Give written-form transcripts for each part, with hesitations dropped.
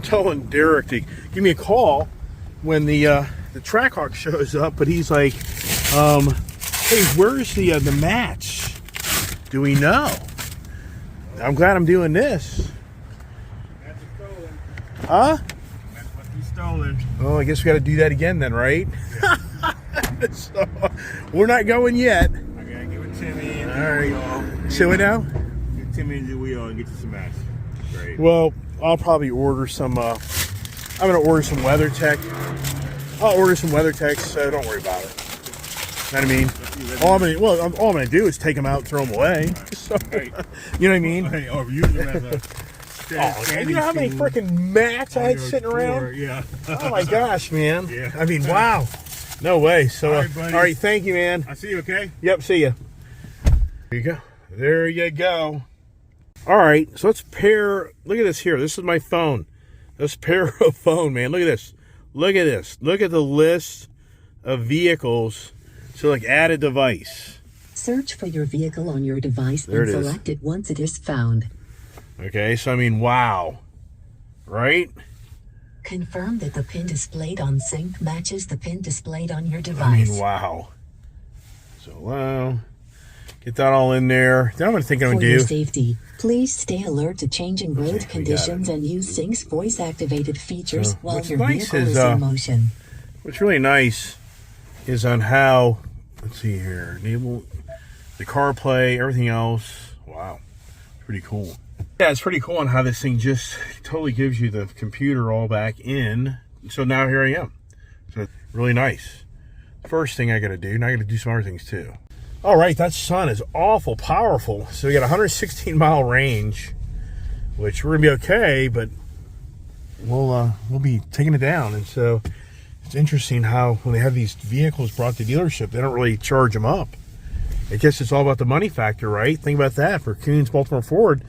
telling Derek to give me a call when the Trackhawk shows up, but he's like, hey, where's the match? Do we know? I'm glad I'm doing this. That's stolen. Huh? That's what he's stolen. Oh, I guess we got to do that again then, right? Yeah. So, we're not going yet. I gotta give it Timmy and All right. wheel. So we now? Give Timmy the wheel and get you some match. Great. Well, I'll probably order some. I'm gonna order some WeatherTech. I'll order some WeatherTech, so don't worry about it. You know what I mean? All I'm gonna do is take them out and throw them away. So, Right. you know what I mean? Hey, or use them as a You know how many freaking mats I had sitting around? Yeah. Oh my gosh, man! Yeah. I mean, wow. No way. So, All right, buddy. all right, thank you, man. I see you, okay? Yep, see ya. There you go. There you go. All right, so let's pair. Look at this here. This is my phone. Let's pair a phone, man. Look at this. Look at this. Look at the list of vehicles. So, like, add a device. Search for your vehicle on your device There and it is. select it once it is found. Okay, so I mean, wow. Right? Confirm that the pin displayed on sync matches the pin displayed on your I device. mean, wow. So, wow. Get that all in there. Then I'm going to think I'm For going to your do. safety, please stay alert to changing road we got conditions it. and use Sync's voice-activated features So, while what's your nice vehicle is, is in motion. What's really nice is on how, let's see here, enable the CarPlay, everything else. Wow. Pretty cool. Yeah, it's pretty cool on how this thing just totally gives you the computer all back in. So now here I am. So it's really nice. First thing I got to do, now I got to do some other things too. All right, that sun is awful powerful. So we got 116 mile range, which we're gonna be okay, but we'll be taking it down. And so it's interesting how when they have these vehicles brought to dealership, they don't really charge them up. I guess it's all about the money factor, right? Think about that for Koons Baltimore Ford.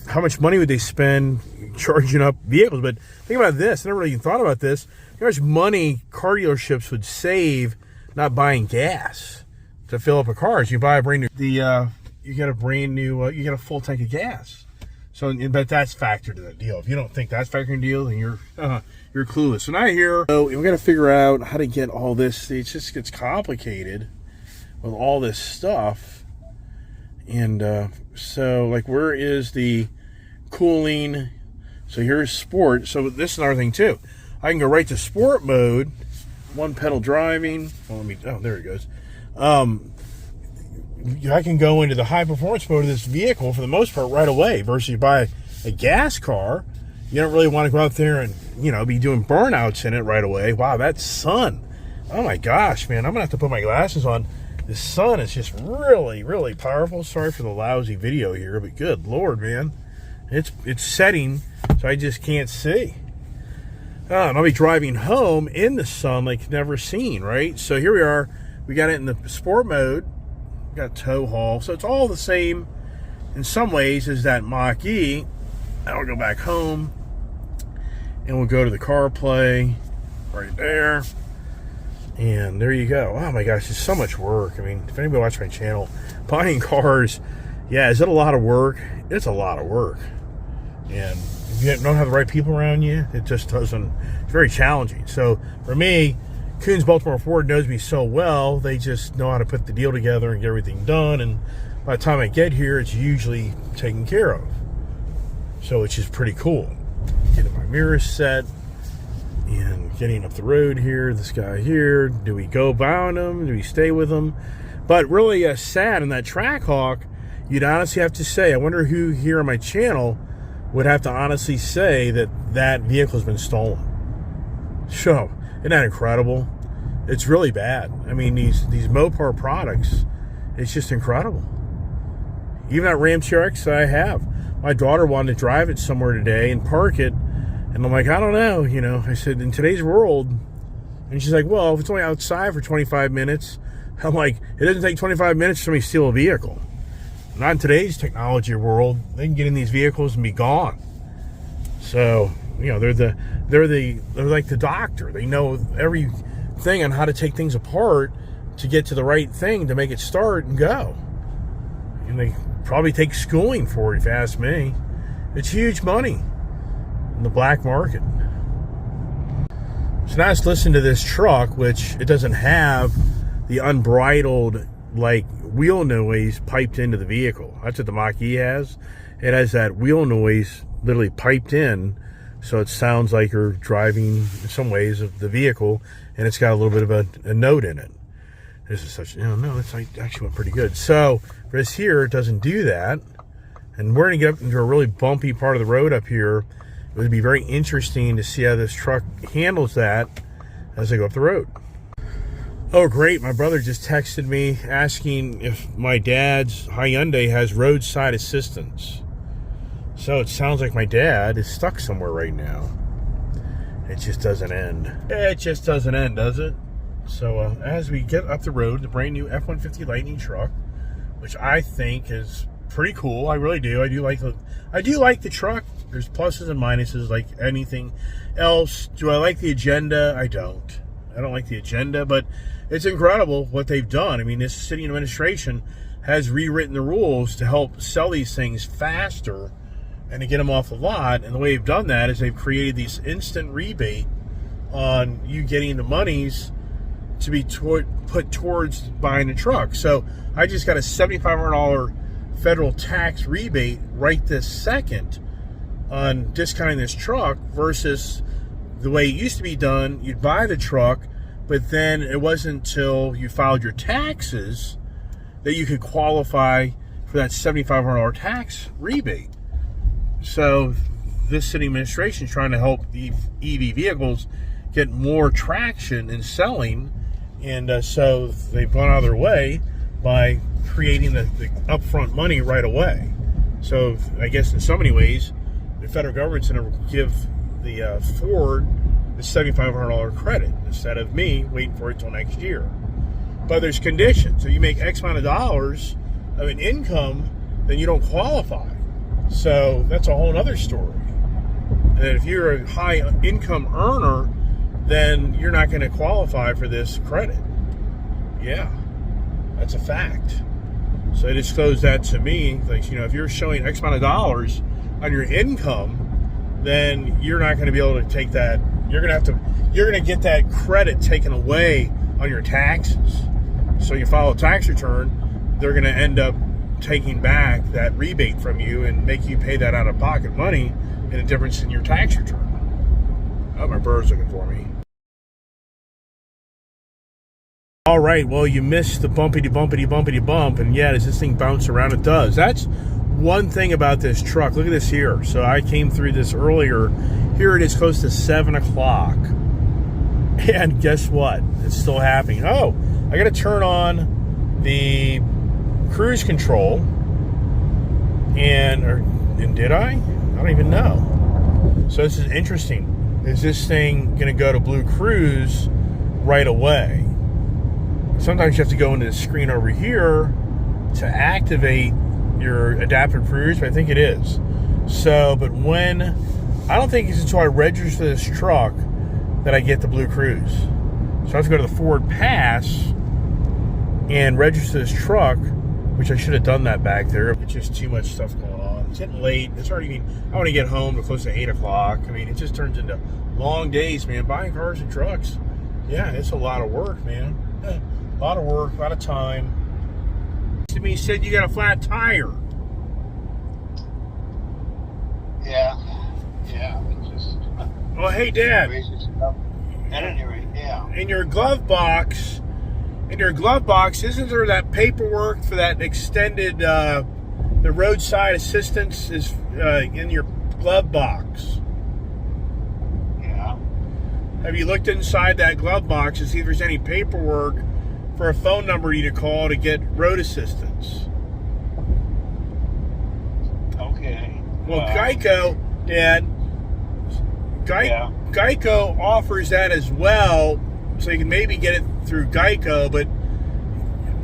How much money would they spend charging up vehicles? But think about this. I never really even thought about this. How much money car dealerships would save not buying gas to fill up a car? So you buy a brand new, you get a brand new, you get a full tank of gas. So, but that's factored to that deal. If you don't think that's factored in the deal, then you're clueless. So now here, so we got to figure out how to get all this. It just gets complicated with all this stuff. And so, like, where is the cooling? So here's sport. So this is another thing too. I can go right to sport mode, one pedal driving. Well, there it goes. I can go into the high performance mode of this vehicle for the most part right away. Versus you buy a gas car, you don't really want to go out there and be doing burnouts in it right away. Wow, that sun! Oh my gosh, man! I'm gonna have to put my glasses on. The sun is just really, really powerful. Sorry for the lousy video here, but good Lord, man. It's setting, so I just can't see. And I'll be driving home in the sun like never seen, right? So here we are. We got it in the sport mode. Got tow haul. So it's all the same in some ways as that Mach-E. I'll go back home, and we'll go to the CarPlay right there. And there you go. Oh my gosh, it's so much work. I mean, if anybody watches my channel, buying cars, yeah, is it a lot of work? It's a lot of work. And if you don't have the right people around you, it just doesn't, it's very challenging. So for me, Koons Baltimore Ford knows me so well, they just know how to put the deal together and get everything done. And by the time I get here, it's usually taken care of. So it's just pretty cool. Getting my mirrors set. And getting up the road here, this guy here, do we go by him? Do we stay with him? But really sad in that Trackhawk, you'd honestly have to say, I wonder who here on my channel would have to honestly say that that vehicle's been stolen. So, isn't that incredible? It's really bad. I mean, these Mopar products, it's just incredible. Even that Ram TRX that I have, my daughter wanted to drive it somewhere today and park it. And I'm like, I don't know, I said, in today's world, and she's like, well, if it's only outside for 25 minutes, I'm like, it doesn't take 25 minutes for somebody to steal a vehicle. Not in today's technology world. They can get in these vehicles and be gone. So, they're like the doctor. They know everything on how to take things apart to get to the right thing to make it start and go. And they probably take schooling for it, if you ask me. It's huge money. in the black market. So now let's listen to this truck, which it doesn't have the unbridled like wheel noise piped into the vehicle. That's what the Mach-E has. It has that wheel noise literally piped in, so it sounds like you're driving in some ways of the vehicle, and it's got a little bit of a note in it. This is such, no, it's actually went pretty good. So for this here, it doesn't do that. And we're gonna get up into a really bumpy part of the road up here. It would be very interesting to see how this truck handles that as I go up the road. Oh, great. My brother just texted me asking if my dad's Hyundai has roadside assistance. So it sounds like my dad is stuck somewhere right now. It just doesn't end. It just doesn't end, does it? So as we get up the road, the brand new F-150 Lightning truck, which I think is pretty cool. I really do. I do like the truck. There's pluses and minuses like anything else. Do I like the agenda? I don't like the agenda, but it's incredible what they've done. I mean, this city administration has rewritten the rules to help sell these things faster and to get them off the lot. And the way they've done that is they've created these instant rebate on you getting the monies to be put towards buying a truck. So I just got a $7,500 federal tax rebate right this second on discounting this truck versus the way it used to be done. You'd buy the truck, but then it wasn't until you filed your taxes that you could qualify for that $7,500 tax rebate. So this city administration is trying to help the EV vehicles get more traction in selling, and so they've gone out of their way by creating the upfront money right away. So I guess in so many ways, the federal government's going to give the Ford the $7,500 credit instead of me waiting for it till next year. But there's conditions. So you make X amount of dollars of an income, then you don't qualify. So that's a whole other story. And if you're a high income earner, then you're not going to qualify for this credit. Yeah, that's a fact. So they disclosed that to me. Like, if you're showing X amount of dollars on your income, then you're not going to be able to take that. You're going to get that credit taken away on your taxes. So you file a tax return, they're going to end up taking back that rebate from you and make you pay that out of pocket money in a difference in your tax return. Oh, my bird's looking for me. All right, well, you missed the bumpity bump, and yeah, does this thing bounce around? It does. That's one thing about this truck. Look at this here. So I came through this earlier. Here it is close to 7 o'clock. And guess what? It's still happening. Oh, I got to turn on the cruise control. And did I? I don't even know. So this is interesting. Is this thing going to go to Blue Cruise right away? Sometimes you have to go into the screen over here to activate your adaptive cruise, but I think it is. So, but I don't think it's until I register this truck that I get the Blue Cruise. So I have to go to the Ford Pass and register this truck, which I should have done that back there. It's just too much stuff going on. It's getting late. It's already, I want to get home to close to 8 o'clock. I mean, it just turns into long days, man. Buying cars and trucks, yeah, it's a lot of work, man. A lot of work, a lot of time. To me, said you got a flat tire. Yeah, it's just. Oh, hey, Dad. At any rate, yeah. In your glove box, isn't there that paperwork for that extended, the roadside assistance is in your glove box? Yeah. Have you looked inside that glove box to see if there's any paperwork for a phone number you to call to get road assistance? Okay. Well, Geico, Dad, Geico offers that as well, so you can maybe get it through Geico, but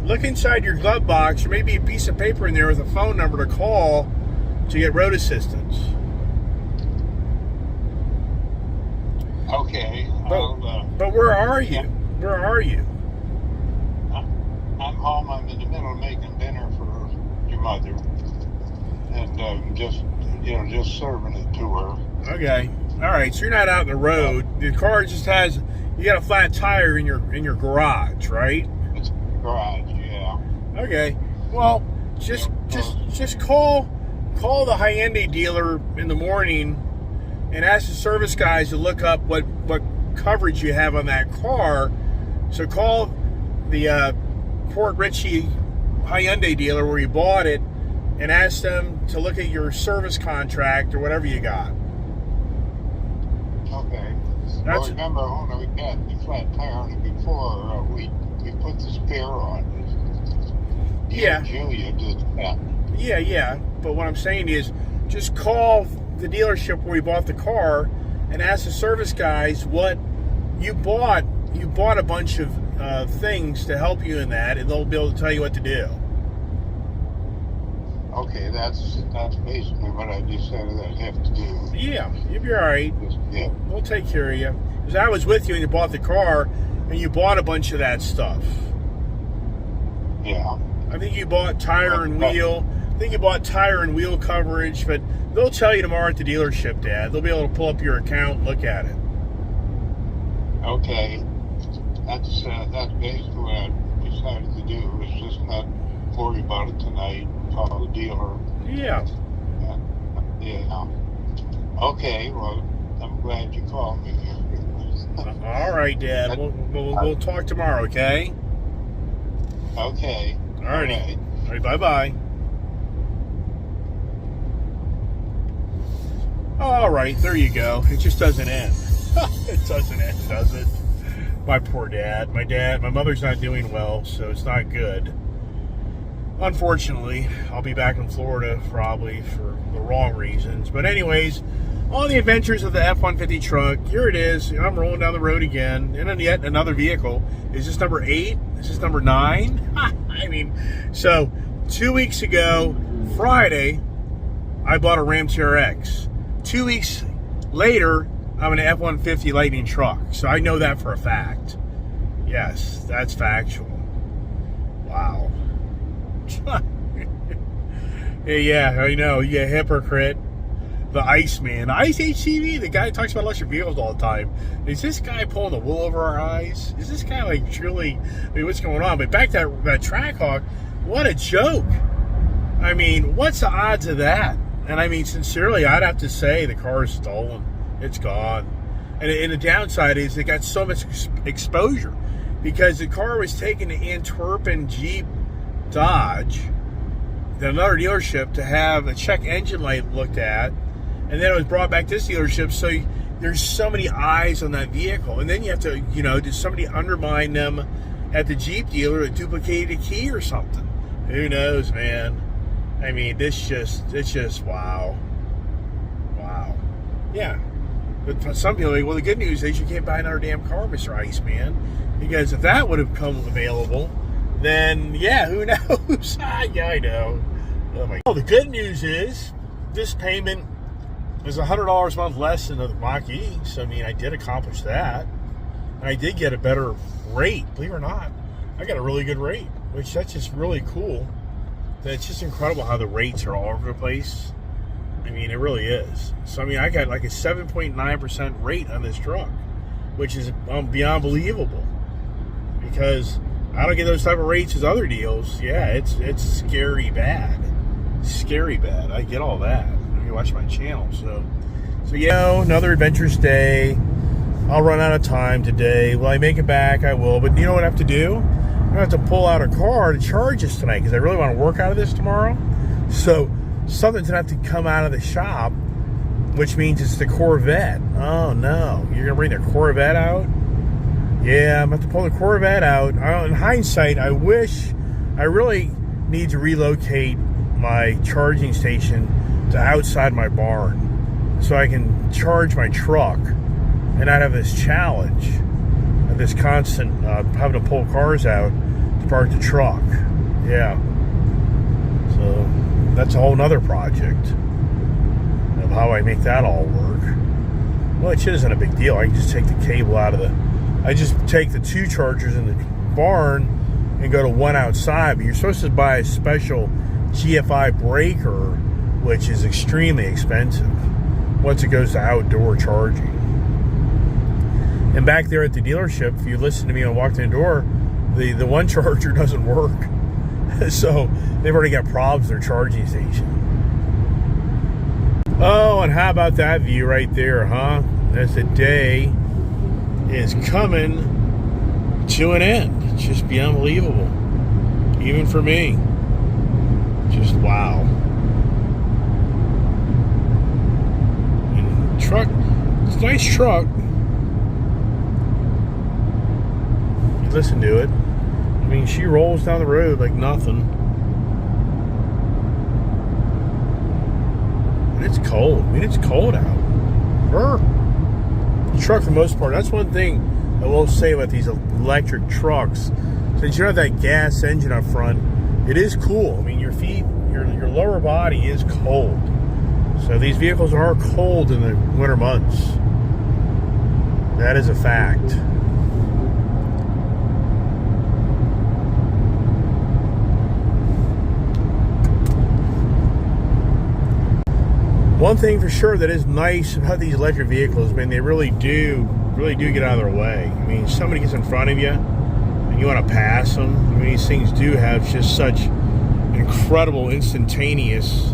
look inside your glove box. There may be a piece of paper in there with a phone number to call to get road assistance. Okay. But where are you? Yeah. Where are you? I'm home. I'm in the middle of making dinner for your mother, and just serving it to her. Okay. All right, so you're not out in the road. The car just has, you got a flat tire in your garage, right? It's garage, yeah. Okay. Well, just call the Hyundai dealer in the morning and ask the service guys to look up what coverage you have on that car. So call the Port Richey Hyundai dealer where you bought it and ask them to look at your service contract or whatever you got. Okay. That's- Well, remember when we got the flat tire on it before, we put the spare on it. Yeah. Julia did that. Yeah. But what I'm saying is, just call the dealership where you bought the car and ask the service guys what you bought. You bought a bunch of things to help you in that, and they'll be able to tell you what to do. Okay, that's basically what I decided I'd have to do. Yeah, you'll be all right. Yeah. We'll take care of you. Because I was with you and you bought the car, and you bought a bunch of that stuff. Yeah. I think you bought tire and wheel. I think you bought tire and wheel coverage, but they'll tell you tomorrow at the dealership, Dad. They'll be able to pull up your account and look at it. Okay. That's basically what I decided to do. Is just not worry about it tonight. Call the dealer. Yeah. Yeah. Okay. Well, I'm glad you called me. All right, Dad. We'll talk tomorrow, okay? Okay. All righty. All right, bye-bye. All right, there you go. It just doesn't end. It doesn't end, does it? My poor dad. My mother's not doing well, so it's not good. Unfortunately, I'll be back in Florida probably for the wrong reasons. But anyways, on the adventures of the F-150 truck, here it is. I'm rolling down the road again, and then yet another vehicle. Is this number 8? Is this number 9? I mean, so 2 weeks ago, Friday, I bought a Ram TRX. 2 weeks later, I'm an F-150 Lightning truck. So I know that for a fact. Yes, that's factual. Wow. Yeah, I know. Yeah, hypocrite. The Iceman. The Ice HTV, the guy who talks about electric vehicles all the time. Is this guy pulling the wool over our eyes? Is this guy like truly, I mean, what's going on? But back to that Trackhawk, what a joke. I mean, what's the odds of that? And I mean, sincerely, I'd have to say the car is stolen. It's gone. And the downside is it got so much exposure because the car was taken to Antwerpen Jeep Dodge, another dealership, to have a check engine light looked at, and then it was brought back to this dealership. So there's so many eyes on that vehicle, and then you have to, did somebody undermine them at the Jeep dealer that duplicated a key or something? Who knows, man? I mean, it's just wow. Yeah. But some people are like, well, the good news is you can't buy another damn car, Mr. Iceman, because if that would have come available, then yeah, who knows? Yeah, I know. Oh my. Well, the good news is this payment is $100 a month less than the Mach-E. So I mean, I did accomplish that, and I did get a better rate. Believe it or not, I got a really good rate, which that's just really cool. It's just incredible how the rates are all over the place. I mean, it really is. So I mean, I got like a 7.9% rate on this truck, which is beyond believable because I don't get those type of rates as other deals. Yeah, it's scary bad. Scary bad. I get all that. You watch my channel. So yeah, another adventurous day. I'll run out of time today. Will I make it back? I will. But you know what I have to do? I'm going to have to pull out a car to charge this tonight because I really want to work out of this tomorrow. So something's going to have to come out of the shop, which means it's the Corvette. Oh, no. You're going to bring the Corvette out? Yeah, I'm going to have to pull the Corvette out. In hindsight, I really need to relocate my charging station to outside my barn so I can charge my truck and not have this challenge of this constant having to pull cars out to park the truck. Yeah. So that's a whole nother project of how I make that all work. Well, it isn't a big deal. I can just take the cable out of I just take the 2 chargers in the barn and go to one outside, but you're supposed to buy a special GFI breaker, which is extremely expensive. once it goes to outdoor charging. And back there at the dealership, if you listen to me and walked in the door, the one charger doesn't work. So they've already got problems with their charging station. Oh, and how about that view right there, huh? As the day is coming to an end. It's just be unbelievable. Even for me. Just wow. And truck, it's a nice truck. You listen to it. I mean, she rolls down the road like nothing. And it's cold. I mean, it's cold out. The truck, for the most part, that's one thing I will say about these electric trucks. Since you have that gas engine up front, it is cool. I mean, your feet, your lower body is cold. So these vehicles are cold in the winter months. That is a fact. One thing for sure that is nice about these electric vehicles, man, they really do get out of their way. I mean, somebody gets in front of you and you want to pass them. I mean, these things do have just such incredible instantaneous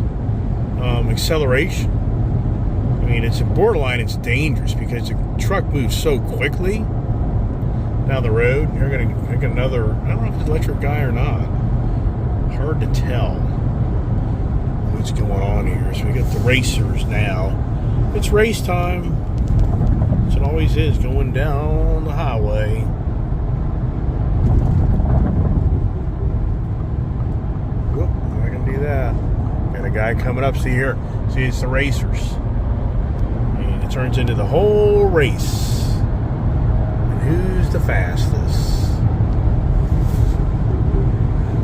acceleration. I mean, it's borderline, it's dangerous because the truck moves so quickly down the road. You're going to get another, I don't know if it's an electric guy or not. Hard to tell what's going on here. So we got the racers now. It's race time. As it always is, going down the highway. Whoop, I'm not gonna do that. Got a guy coming up. See here. See, it's the racers. And it turns into the whole race. And who's the fastest?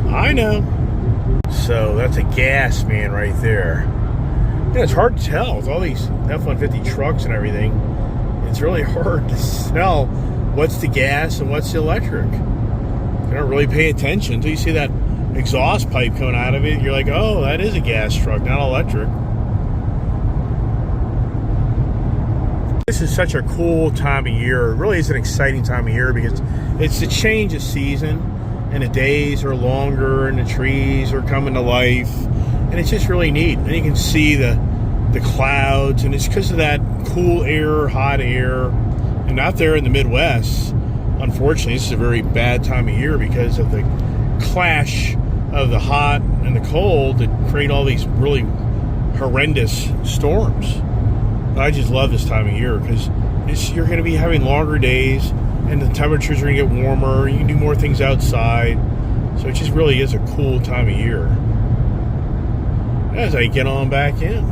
I know. So that's a gas man right there. Yeah, it's hard to tell with all these F-150 trucks and everything. It's really hard to tell what's the gas and what's the electric. You don't really pay attention until you see that exhaust pipe coming out of it. You're like, oh, that is a gas truck, not electric. This is such a cool time of year. It really is an exciting time of year because it's the change of season. And the days are longer and the trees are coming to life, and it's just really neat. And you can see the clouds, and it's because of that cool air, hot air. And out there in the Midwest, unfortunately, this is a very bad time of year because of the clash of the hot and the cold that create all these really horrendous storms. But I just love this time of year because you're going to be having longer days. And the temperatures are going to get warmer. You can do more things outside. So it just really is a cool time of year. As I get on back in.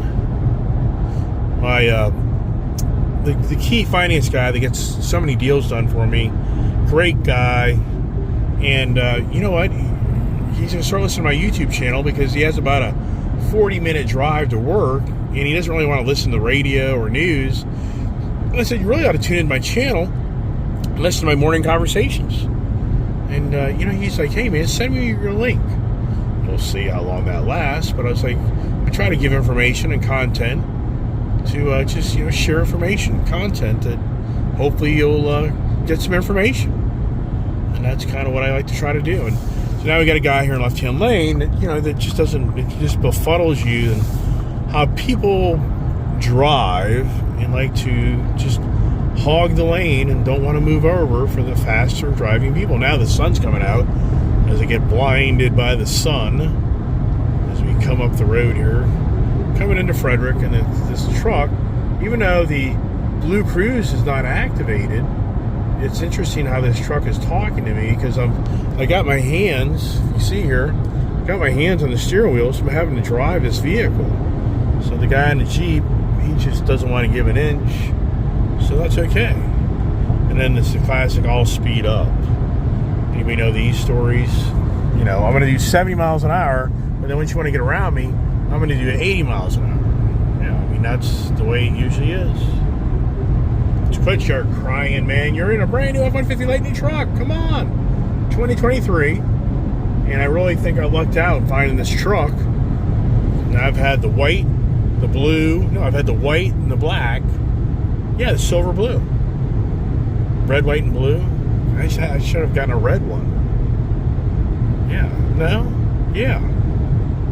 The key finance guy that gets so many deals done for me. Great guy. And you know what? He's going to start listening to my YouTube channel because he has about a 40-minute drive to work. And he doesn't really want to listen to the radio or news. And I said, you really ought to tune in my channel. Listen to my morning conversations. And he's like, hey man, send me your link. We'll see how long that lasts, but I was like, I try to give information and content to just share information, content that hopefully you'll get some information. And that's kind of what I like to try to do. And so now we got a guy here in left-hand lane that that just doesn't, it just befuddles you, and how people drive and like to just hog the lane and don't want to move over for the faster driving people. Now the sun's coming out as I get blinded by the sun as we come up the road here, coming into Frederick. And this truck, even though the Blue Cruise is not activated, it's interesting how this truck is talking to me because I got my hands, you see here, got my hands on the steering wheel, so I'm having to drive this vehicle. So the guy in the Jeep, he just doesn't want to give an inch. So that's okay. And then it's the classic all speed up. Anybody know these stories? I'm going to do 70 miles an hour, but then once you want to get around me, I'm going to do 80 miles an hour. That's the way it usually is. Just quit your crying, man. You're in a brand new F-150 Lightning truck. Come on. 2023. And I really think I lucked out finding this truck. And I've had the white, the blue. No, I've had the white and the black. Yeah, the silver blue. Red, white, and blue. I should have gotten a red one. Yeah. No? Yeah.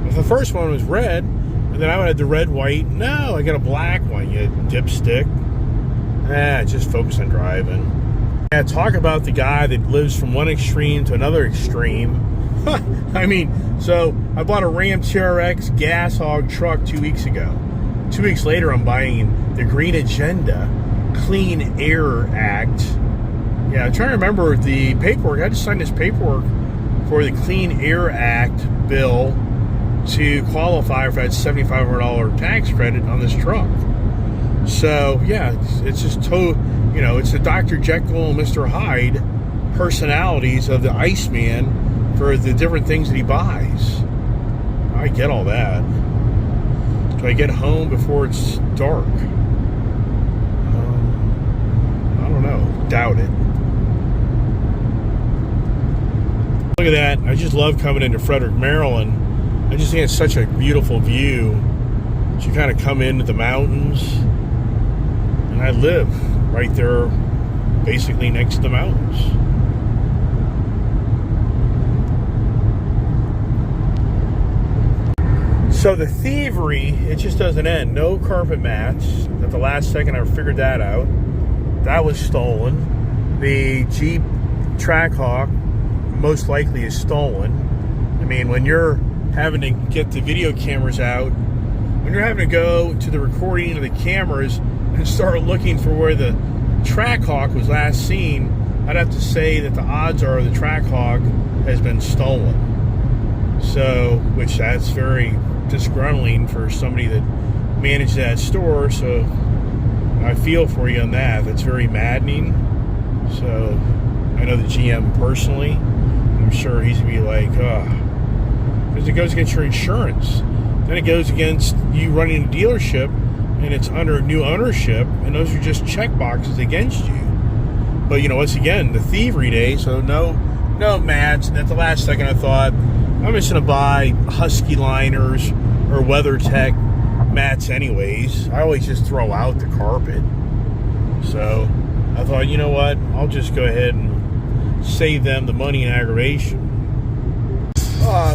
If the first one was red, and then I would have the red, white. No, I got a black one, you dipstick. Just focus on driving. Yeah, talk about the guy that lives from one extreme to another extreme. I mean, so I bought a Ram TRX gas hog truck 2 weeks ago. 2 weeks later, I'm buying the Green Agenda Clean Air Act. Yeah, I'm trying to remember the paperwork. I just signed this paperwork for the Clean Air Act bill to qualify for that $7,500 tax credit on this truck. So, yeah, it's just it's the Dr. Jekyll and Mr. Hyde personalities of the Iceman for the different things that he buys. I get all that. Do I get home before it's dark? I don't know. Doubt it. Look at that. I just love coming into Frederick, Maryland. I just think it's such a beautiful view. So you kind of come into the mountains. And I live right there, basically next to the mountains. So the thievery, it just doesn't end. No carpet mats. At the last second, I figured that out. That was stolen. The Jeep Trackhawk most likely is stolen. I mean, when you're having to get the video cameras out, when you're having to go to the recording of the cameras and start looking for where the Trackhawk was last seen, I'd have to say that the odds are the Trackhawk has been stolen. So, which that's very disgruntling for somebody that managed that store. So I feel for you on that. That's very maddening. So I know the GM personally. I'm sure he's gonna be like, because it goes against your insurance. Then it goes against you running a dealership, and it's under new ownership, and those are just check boxes against you. But once again, the thievery day. So no mats. And at the last second, I thought I'm just gonna buy Husky liners or WeatherTech mats anyways. I always just throw out the carpet. So I thought, you know what? I'll just go ahead and save them the money and aggravation.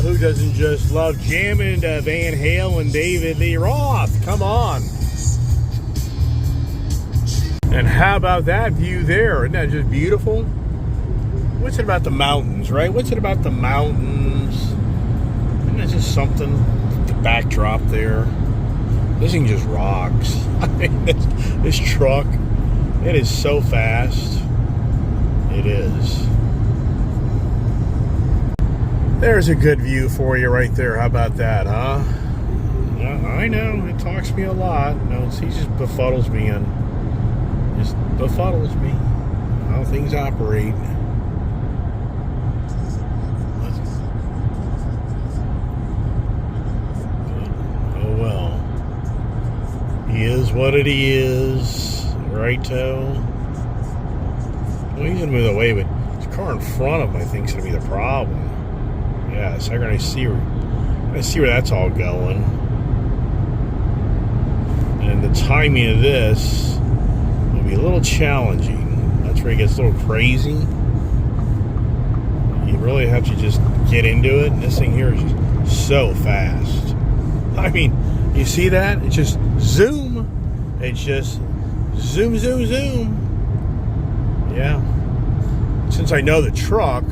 Who doesn't just love jamming to Van Halen and David Lee Roth? Come on. And how about that view there? Isn't that just beautiful? What's it about the mountains, right? What's it about the mountains? Isn't that just something? The backdrop there. This thing just rocks. I mean, this truck, it is so fast. It is. There's a good view for you right there. How about that, huh? I know, it talks to me a lot. No, he just befuddles me and just befuddles me. How things operate. Oh well. He is what it is. Right, Toe? Well, he's gonna move away, but the car in front of him, I think, is gonna be the problem. Yeah, so I'm gonna see where that's all going. And the timing of this will be a little challenging. That's where it gets a little crazy. You really have to just get into it. And this thing here is just so fast. I mean, you see that? It's just zoom. It's just zoom, zoom, zoom. Yeah. Since I know the truck,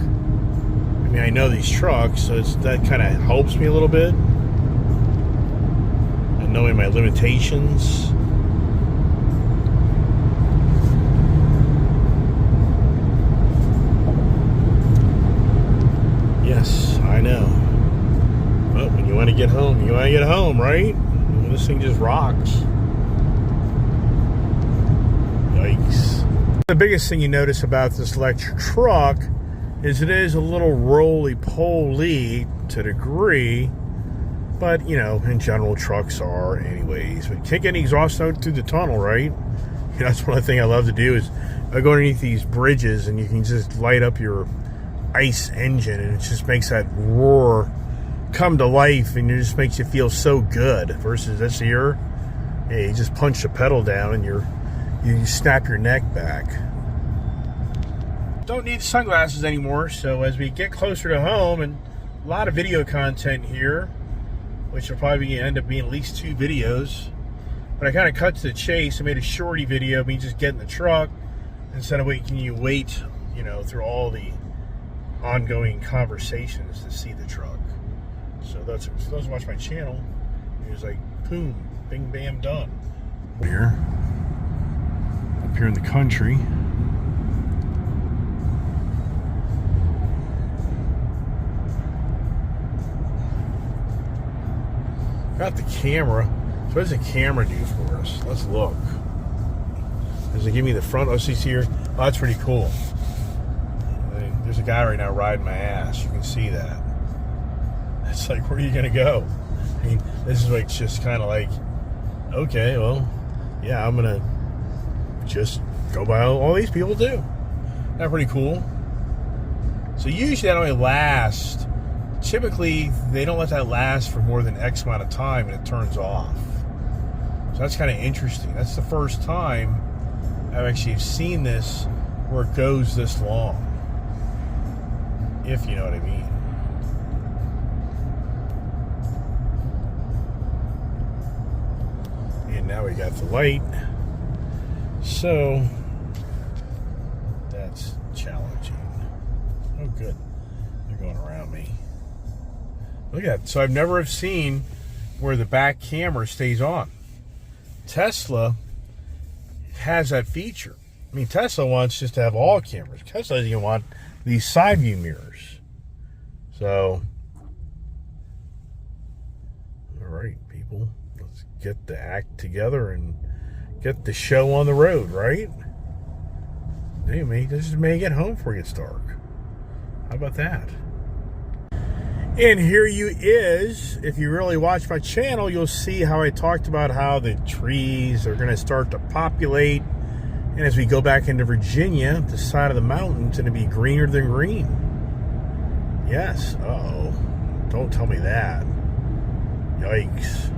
I know these trucks, so that kind of helps me a little bit. And knowing my limitations. Yes, I know. But when you want to get home, right? And this thing just rocks. Yikes. The biggest thing you notice about this electric truck is it is a little roly-poly to a degree, but, in general, trucks are anyways. But you can't get any exhaust out through the tunnel, right? That's one of the things I love to do is I go underneath these bridges and you can just light up your ICE engine and it just makes that roar come to life and it just makes you feel so good versus this here. Yeah, you just punch the pedal down and you snap your neck back. Don't need sunglasses anymore, so as we get closer to home, and a lot of video content here, which will probably end up being at least 2 videos, but I kind of cut to the chase. I made a shorty video of me just getting the truck instead of wait, you know, through all the ongoing conversations to see the truck. So that's, for those who watch my channel, it was like, boom, bing, bam, done. Here, up here in the country. Got the camera. So what does the camera do for us? Let's look. Does it give me the front OCC here? Oh, that's pretty cool. There's a guy right now riding my ass. You can see that. It's like, where are you going to go? I mean, this is like just kind of like, okay, well, yeah, I'm going to just go by all these people do. That's pretty cool. So usually that only lasts. Typically, they don't let that last for more than X amount of time and it turns off. So that's kind of interesting. That's the first time I've actually seen this where it goes this long. If you know what I mean. And now we got the light. So that's challenging. Oh, good. They're going around me. Look at that. So I've never have seen where the back camera stays on. Tesla has that feature. I mean, Tesla wants just to have all cameras. Tesla doesn't even want these side view mirrors. So, all right, people, let's get the act together and get the show on the road, right? Anyway, this may get home before it gets dark. How about that? And here you is. If you really watch my channel, you'll see how I talked about how the trees are going to start to populate. And as we go back into Virginia, the side of the mountain's going to be greener than green. Yes. Uh-oh. Don't tell me that. Yikes.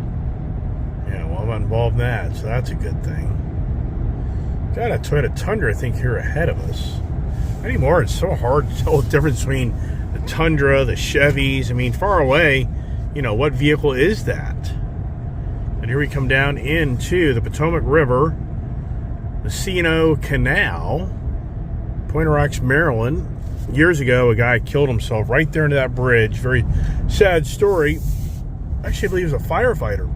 Yeah, well, I'm not involved in that, so that's a good thing. Got a Toyota Tundra, I think, here ahead of us. Anymore, it's so hard to tell the difference between the Tundra, the Chevys. I mean, far away, you know, what vehicle is that? And here we come down into the Potomac River, the C&O Canal, Point Rocks, Maryland. Years ago, a guy killed himself right there into that bridge. Very sad story. Actually, I believe he was a firefighter.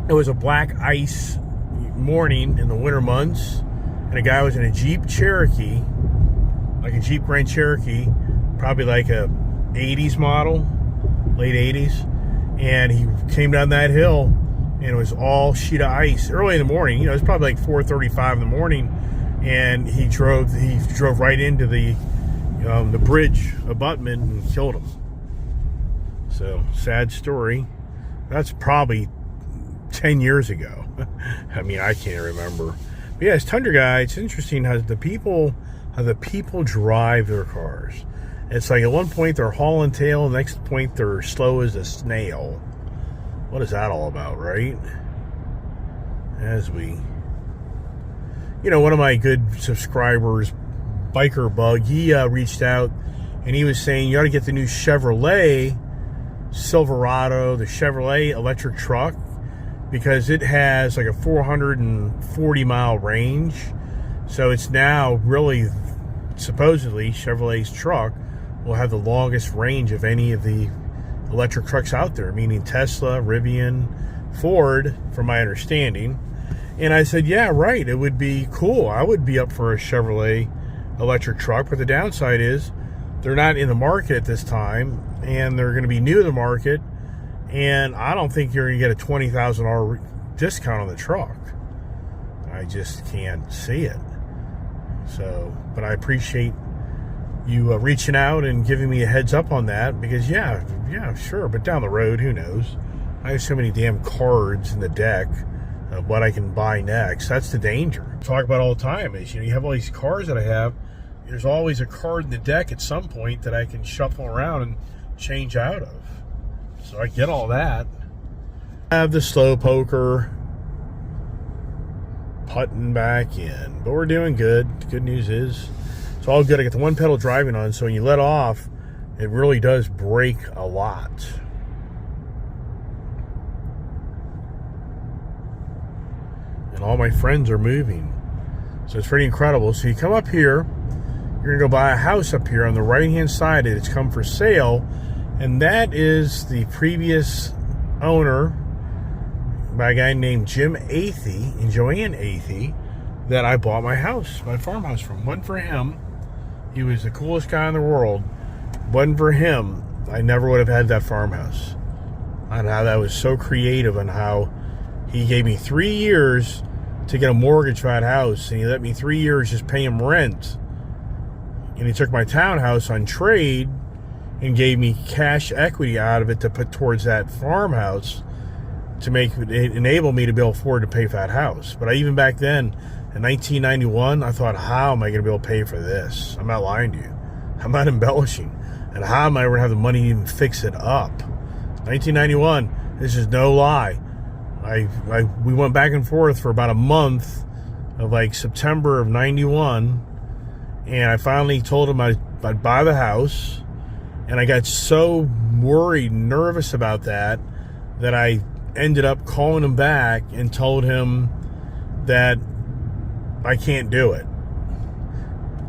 It was a black ice morning in the winter months, and a guy was in a Jeep Cherokee, like a Jeep Grand Cherokee, probably like a 80s model, late 80s, and he came down that hill, and it was all sheet of ice early in the morning. You know, it was probably like 4:35 in the morning, and he drove right into the bridge abutment and killed him. So, sad story. That's probably 10 years ago. I mean, I can't remember. But yeah, this Tundra guy, it's interesting how the people drive their cars. It's like at one point they're hauling tail, and the next point they're slow as a snail. What is that all about, right? As we, you know, one of my good subscribers, Biker Bug, he reached out and he was saying you ought to get the new Chevrolet Silverado, the Chevrolet electric truck, because it has like a 440 mile range. So it's now really, supposedly, Chevrolet's truck will have the longest range of any of the electric trucks out there, meaning Tesla, Rivian, Ford, from my understanding. And I said, yeah, right, it would be cool. I would be up for a Chevrolet electric truck, but the downside is they're not in the market at this time, and they're going to be new to the market, and I don't think you're going to get a $20,000 discount on the truck. I just can't see it. So, but I appreciate you reaching out and giving me a heads up on that, because yeah, sure, but down the road, who knows? I have so many damn cards in the deck of what I can buy next. That's the danger. I talk about all the time is, you know, you have all these cars that I have, there's always a card in the deck at some point that I can shuffle around and change out of. So I get all that. I have the slow poker, putting back in. But we're doing good. The good news is it's all good. I got the one pedal driving on, so when you let off, it really does brake a lot. And all my friends are moving. So it's pretty incredible. So you come up here, you're going to go buy a house up here on the right-hand side. It's come for sale. And that is the previous owner, by a guy named Jim Athey and Joanne Athey, that I bought my house, my farmhouse from. Wasn't for him. He was the coolest guy in the world. Wasn't for him, I never would have had that farmhouse. And how that was so creative, and how he gave me 3 years to get a mortgage for that house, and he let me 3 years just pay him rent. And he took my townhouse on trade and gave me cash equity out of it to put towards that farmhouse to make it enable me to be able to afford to pay for that house. But even back then, in 1991, I thought, how am I going to be able to pay for this? I'm not lying to you. I'm not embellishing. And how am I going to have the money to even fix it up? 1991, this is no lie. We went back and forth for about a month of like September of 91, and I finally told him I'd buy the house, and I got so worried, nervous about that I ended up calling him back and told him that I can't do it.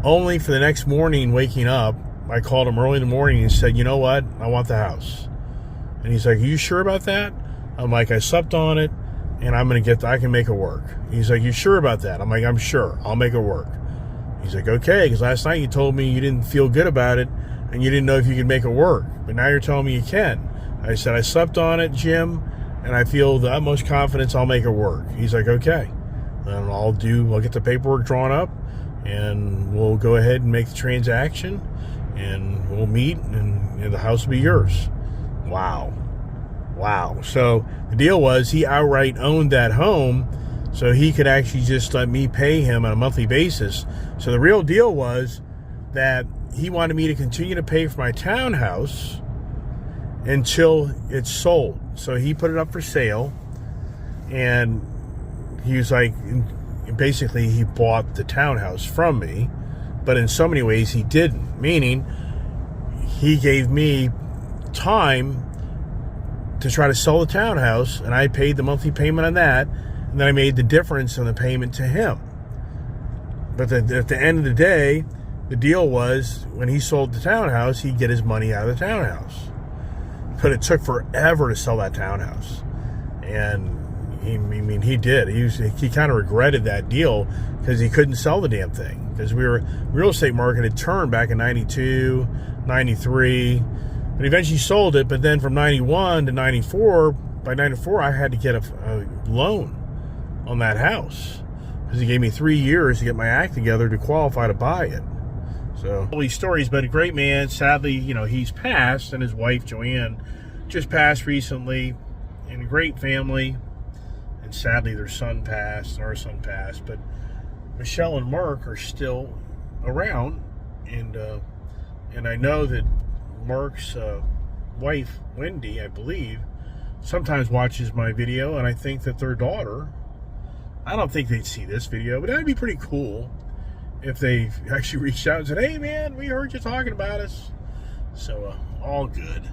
Only for the next morning waking up, I called him early in the morning and said, you know what? I want the house. And he's like, are you sure about that? I'm like, I slept on it, and I can make it work. He's like, you sure about that? I'm like, I'm sure. I'll make it work. He's like, okay, because last night you told me you didn't feel good about it, and you didn't know if you could make it work. But now you're telling me you can. I said, I slept on it, Jim, and I feel the utmost confidence I'll make it work. He's like, okay. And I'll get the paperwork drawn up, and we'll go ahead and make the transaction, and we'll meet, and the house will be yours. Wow. So the deal was he outright owned that home, so he could actually just let me pay him on a monthly basis. So the real deal was that he wanted me to continue to pay for my townhouse until it's sold. So he put it up for sale, and he was like, basically he bought the townhouse from me, but in so many ways he didn't. Meaning, he gave me time to try to sell the townhouse, and I paid the monthly payment on that, and then I made the difference on the payment to him. But at the end of the day, the deal was when he sold the townhouse, he'd get his money out of the townhouse. But it took forever to sell that townhouse, and he did. He kind of regretted that deal because he couldn't sell the damn thing, because real estate market had turned back in 92, 93. But eventually sold it. But then from 91 to 94, by 94, I had to get a loan on that house because he gave me 3 years to get my act together to qualify to buy it. So all these stories, but a great man. Sadly, he's passed, and his wife Joanne just passed recently, and a great family. And sadly, their son passed, and our son passed. But Michelle and Mark are still around, and I know that Mark's wife, Wendy, I believe, sometimes watches my video, and I think that their daughter, I don't think they'd see this video, but that'd be pretty cool if they actually reached out and said, hey man, we heard you talking about us. So all good.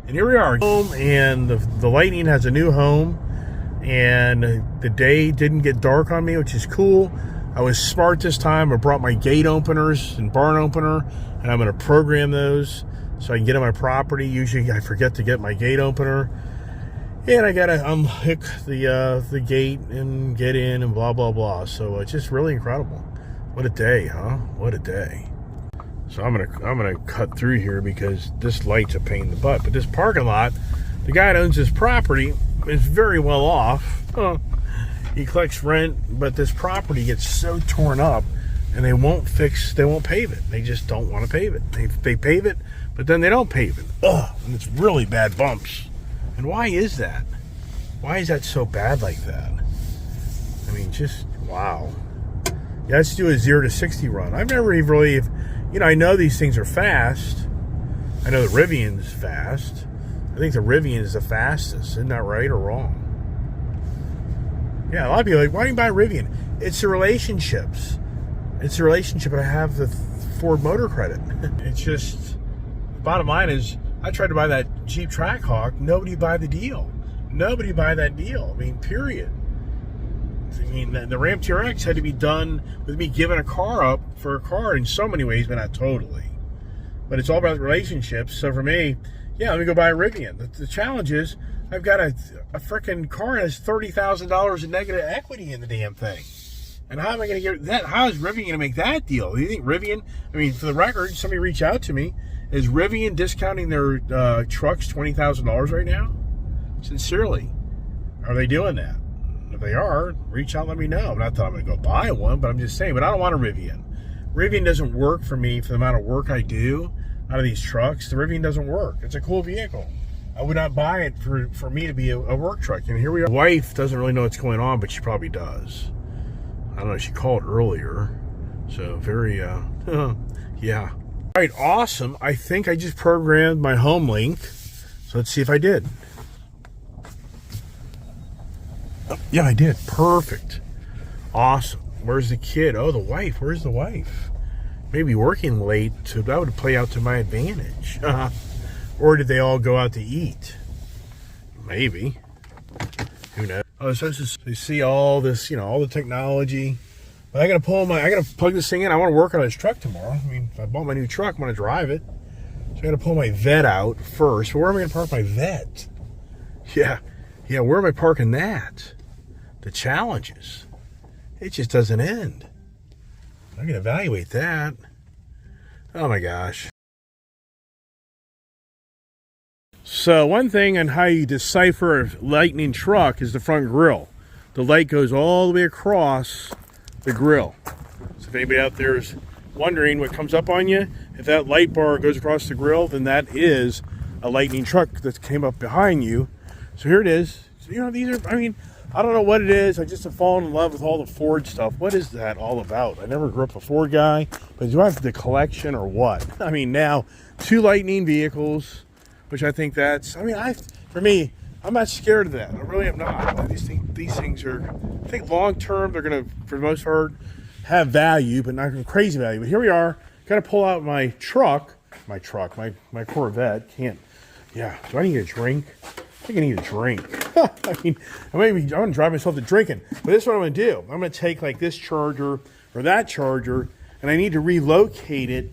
And here we are home, and the lightning has a new home, and the day didn't get dark on me, which is cool. I was smart this time. I brought my gate openers and barn opener, and I'm going to program those so I can get on my property. Usually I forget to get my gate opener, and I got to unhook the gate and get in and blah, blah, blah. So it's just really incredible. What a day, huh? What a day. So I'm gonna cut through here because this light's a pain in the butt. But this parking lot, the guy that owns this property is very well off. He collects rent, but this property gets so torn up, and they won't pave it. They just don't want to pave it. They pave it, but then they don't pave it. And it's really bad bumps. And why is that? Why is that so bad like that? I mean, just, wow. Yeah, let's do a 0 to 60 run. I've never even really, I know these things are fast. I know the Rivian's fast. I think the Rivian is the fastest. Isn't that right or wrong? Yeah, a lot of people are like, why do you buy Rivian? It's the relationships. It's the relationship I have with Ford Motor Credit. It's just, bottom line is, I tried to buy that Jeep Trackhawk. Nobody buy the deal. Nobody buy that deal. I mean, period. I mean, the Ram TRX had to be done with me giving a car up for a car in so many ways, but not totally. But it's all about relationships. So for me, yeah, let me go buy a Rivian. The challenge is, I've got a freaking car that has $30,000 in negative equity in the damn thing. And how am I going to get that? How is Rivian going to make that deal? Do you think Rivian, I mean, for the record, somebody reached out to me. Is Rivian discounting their trucks $20,000 right now? Sincerely. Are they doing that? If they are, reach out and let me know. Not that I'm going to go buy one, but I'm just saying, but I don't want a Rivian. Rivian doesn't work for me for the amount of work I do out of these trucks. The Rivian doesn't work. It's a cool vehicle. I would not buy it for me to be a work truck. And here we are. My wife doesn't really know what's going on, but she probably does. I don't know, she called earlier. So very, yeah. All right, awesome. I think I just programmed my home link. So let's see if I did. Oh, yeah, I did. Perfect. Awesome. Where's the kid? Oh, the wife. Where's the wife? Maybe working late, so that would play out to my advantage. Or did they all go out to eat? Maybe. Who knows? Oh, so you see all this, you know, all the technology. But I gotta plug this thing in. I want to work on this truck tomorrow. I mean, if I bought my new truck, I want to drive it. So I gotta pull my vet out first. Where am I gonna park my vet? Yeah, where am I parking that? The challenges. It just doesn't end. I can evaluate that. Oh my gosh. So one thing on how you decipher a Lightning truck is the front grille. The light goes all the way across the grille. So if anybody out there is wondering what comes up on you, if that light bar goes across the grille, then that is a Lightning truck that came up behind you. So here it is. So, you know, these are, I mean, I don't know what it is. I just have fallen in love with all the Ford stuff. What is that all about? I never grew up a Ford guy, but do I have the collection or what? I mean, now 2 Lightning vehicles, which I think that's, I mean, for me, I'm not scared of that. I really am not. These things are, I think long term, they're going to, for the most part, have value, but not crazy value. But here we are. Got to pull out my truck, my Corvette. Can't, yeah. Do I need a drink? I think I need a drink. I mean, I'm going to drive myself to drinking. But this is what I'm going to do. I'm going to take like this charger or that charger, and I need to relocate it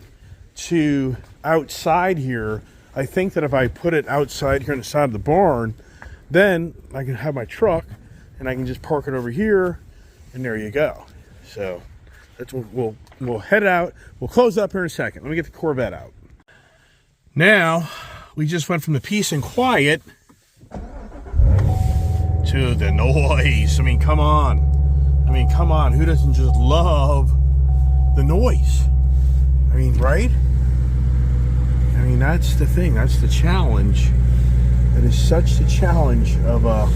to outside here. I think that if I put it outside here on the side of the barn, then I can have my truck and I can just park it over here, and there you go. So that's what we'll head out. We'll close up here in a second. Let me get the Corvette out. Now, we just went from the peace and quiet to the noise. I mean, come on. Who doesn't just love the noise? I mean, right? I mean, that's the thing. That's the challenge. That is such the challenge of us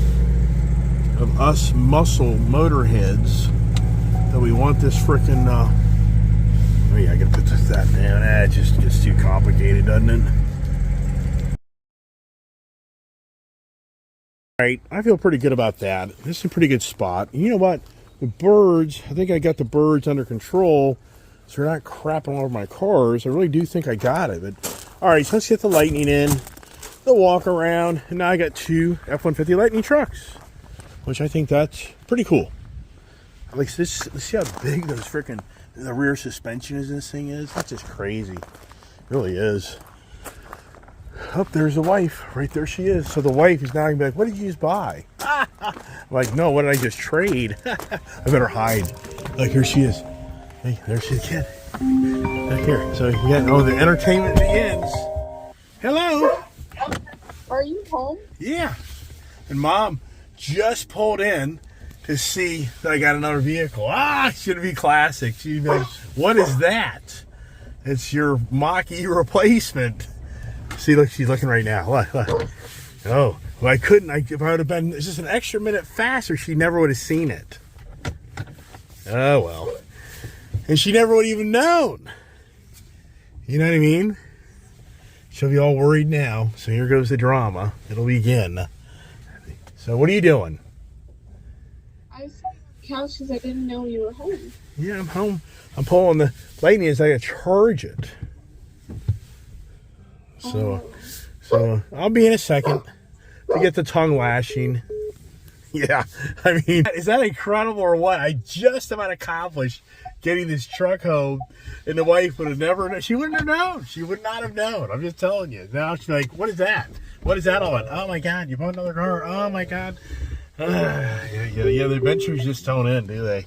muscle motorheads that we want this frickin' oh yeah, I gotta put that down. It just gets too complicated, doesn't it? Alright, I feel pretty good about that. This is a pretty good spot. And you know what? The birds, I think I got the birds under control, so they're not crapping all over my cars. I really do think I got it. But alright, so let's get the Lightning in, the walk around, and now I got 2 F-150 Lightning trucks, which I think that's pretty cool. Like this, let's see how big those freaking the rear suspension is. This thing is. That's just crazy. It really is. Oh, there's the wife. Right there she is. So the wife is now going to be like, what did you just buy? I'm like, no, what did I just trade? I better hide. Like, here she is. Hey, there she's again. Right here. So, yeah, the entertainment begins. Hello. Are you home? Yeah. And Mom just pulled in to see that I got another vehicle. Should be classic. She'd be like, what is that? It's your Mach-E replacement. See, look, she's looking right now. Look. Oh, well, I couldn't. If I would have been just an extra minute faster, she never would have seen it. Oh, well. And she never would have even known. You know what I mean? She'll be all worried now. So here goes the drama. It'll begin. So what are you doing? I saw the couch because I didn't know you were home. Yeah, I'm home. I'm pulling the lightning as I gotta charge it. So I'll be in a second to get the tongue lashing. Yeah, I mean, is that incredible or what? I just about accomplished getting this truck home, and the wife would have never, she wouldn't have known. She would not have known. I'm just telling you. Now she's like, what is that? What is that all about? Oh my God, you bought another car. Oh my God. Yeah, the adventures just don't end, do they?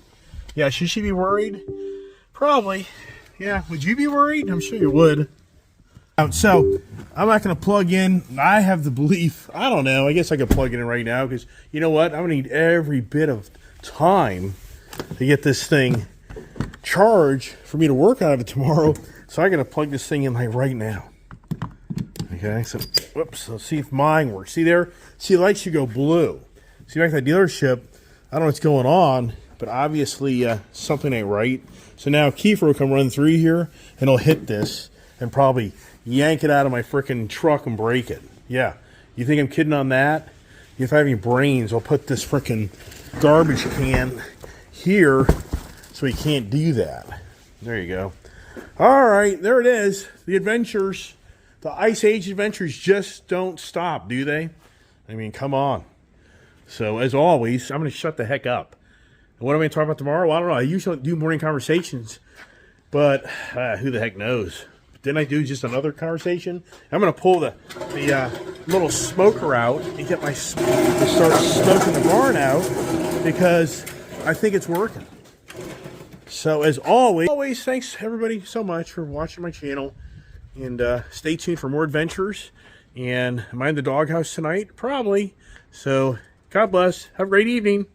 Yeah, should she be worried? Probably. Yeah, would you be worried? I'm sure you would. So, I'm not going to plug in. I have the belief, I don't know, I guess I could plug it in right now because, you know what, I'm going to need every bit of time to get this thing charged for me to work out of it tomorrow. So, I'm going to plug this thing in like right now. Okay, so, whoops, let's see if mine works. See there? See, the lights should go blue. See, back at the dealership, I don't know what's going on, but obviously something ain't right. So now Kiefer will come run through here, and he'll hit this and probably yank it out of my freaking truck and break it. Yeah. You think I'm kidding on that? If I have any brains, I'll put this freaking garbage can here so he can't do that. There you go. All right, there it is. The adventures, the Ice Age adventures just don't stop, do they? I mean, come on. So, as always, I'm going to shut the heck up. And what am I going to talk about tomorrow? Well, I don't know. I usually do morning conversations, but who the heck knows? Didn't I do just another conversation? I'm going to pull the little smoker out and get to start smoking the barn out because I think it's working. So as always, thanks everybody so much for watching my channel, and stay tuned for more adventures. And am I in the doghouse tonight? Probably. So God bless. Have a great evening.